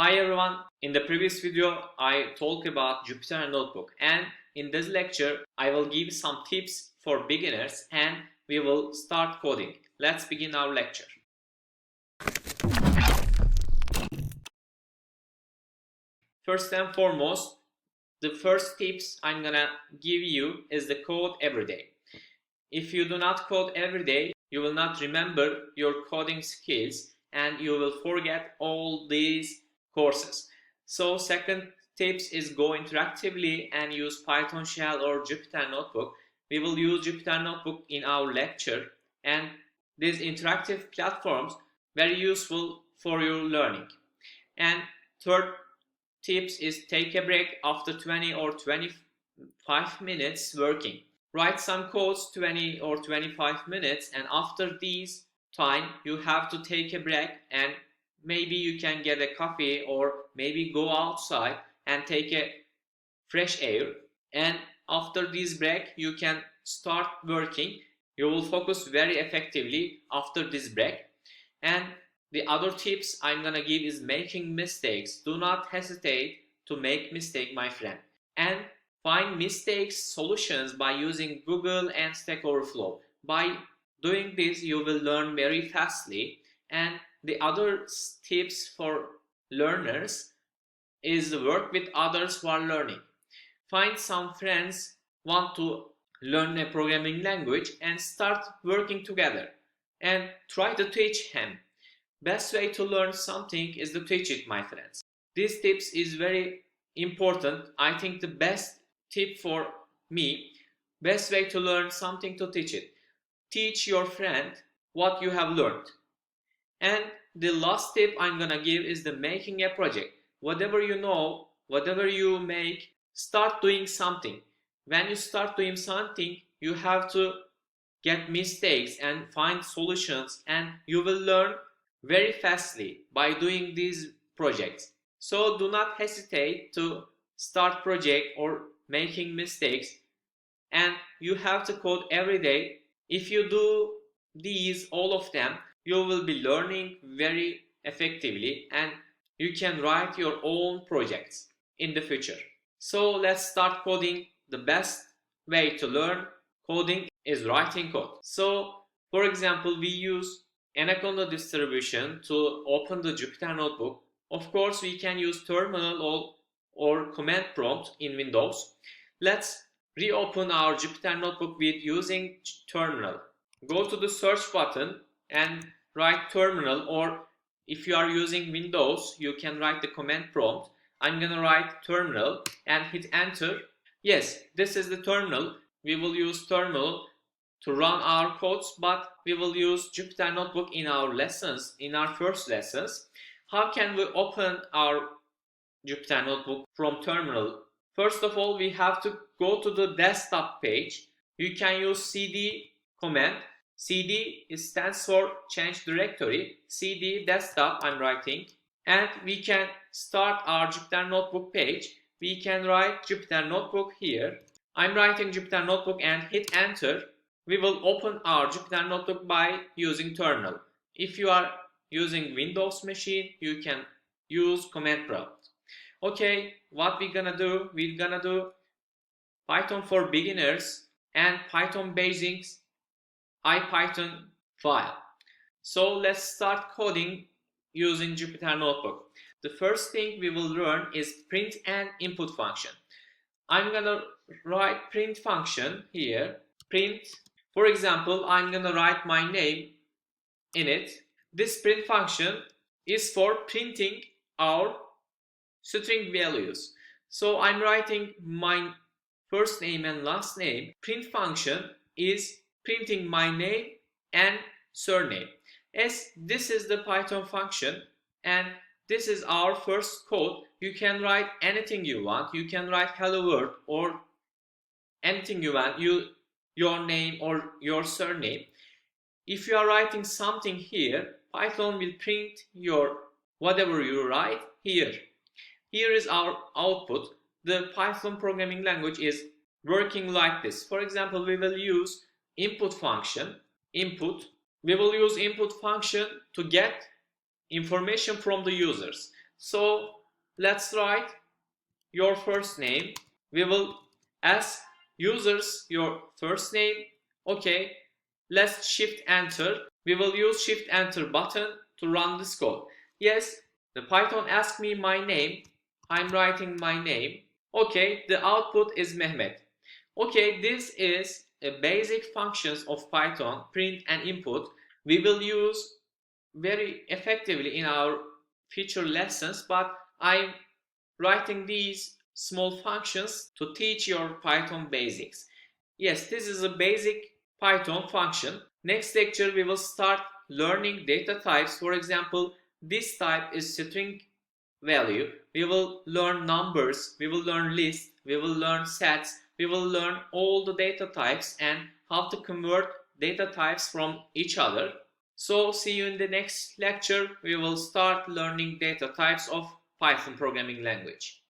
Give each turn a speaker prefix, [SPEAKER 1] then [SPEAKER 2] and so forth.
[SPEAKER 1] Hi everyone, in the previous video I talked about Jupyter Notebook, and in this lecture I will give some tips for beginners and we will start coding. Let's begin our lecture. First and foremost, the first tips I'm gonna give you is the code every day. If you do not code every day, you will not remember your coding skills and you will forget all these courses. So second tips is go interactively and use Python shell or Jupyter Notebook. We will use Jupyter Notebook in our lecture, and these interactive platforms very useful for your learning. And third tips is take a break after 20 or 25 minutes working. Write some codes 20 or 25 minutes, and after these time you have to take a break and maybe you can get a coffee or maybe go outside and take a fresh air, and after this break you can start working. You will focus very effectively after this break. And the other tips I'm gonna give is making mistakes. Do not hesitate to make mistake, my friend, and find mistakes solutions by using Google and Stack Overflow. By doing this you will learn very fastly. And the other tips for learners is work with others who are learning. Find some friends want to learn a programming language and start working together and try to teach him. Best way to learn something is to teach it, my friends. These tips is very important. I think the best tip for me, best way to learn something to teach it. Teach your friend what you have learned. And the last tip I'm gonna give is the making a project. Whatever you know, whatever you make, start doing something. When you start doing something, you have to get mistakes and find solutions, and you will learn very fastly by doing these projects. So do not hesitate to start project or making mistakes, and you have to code every day. If you do these, all of them, you will be learning very effectively and you can write your own projects in the future. So let's start coding. The best way to learn coding is writing code. So for example, we use Anaconda distribution to open the Jupyter Notebook. Of course, we can use terminal or command prompt in Windows. Let's reopen our Jupyter Notebook with using terminal. Go to the search button and write terminal, or if you are using Windows, you can write the command prompt. I'm gonna write terminal and hit enter. Yes, this is the terminal. We will use terminal to run our codes, but we will use Jupyter Notebook in our lessons, in our first lessons. How can we open our Jupyter Notebook from terminal? First of all, we have to go to the desktop page. You can use cd command. cd stands for change directory. cd desktop I'm writing, and we can start our Jupyter Notebook page. We can write Jupyter Notebook here. I'm writing Jupyter Notebook and hit enter. We will open our Jupyter Notebook by using terminal. If you are using Windows machine, you can use command prompt. Okay, what we're gonna do? We're gonna do Python for beginners and Python basics IPython file. So let's start coding using Jupyter Notebook. The first thing we will learn is print and input function. I'm gonna write print function here. Print, for example, I'm gonna write my name in it. This print function is for printing our string values. So I'm writing my first name and last name. Print function is printing my name and surname. As this is the Python function and this is our first code, you can write anything you want. You can write hello world or anything you want, your name or your surname. If you are writing something here, Python will print your whatever you write here. Here is our output. The Python programming language is working like this. For example, we will use input function. We will use input function to get information from the users. So let's write your first name. We will ask users your first name. Okay, let's shift enter. We will use shift enter button to run this code. Yes, the Python asked me my name. I'm writing my name. Okay, the output is Mehmet. Okay, this is a basic functions of Python, print and input. We will use very effectively in our future lessons, but I'm writing these small functions to teach your Python basics. Yes, this is a basic Python function. Next lecture we will start learning data types. For example, this type is string value. We will learn numbers, we will learn lists, we will learn sets, we will learn all the data types and how to convert data types from each other. So see you in the next lecture. We will start learning data types of Python programming language.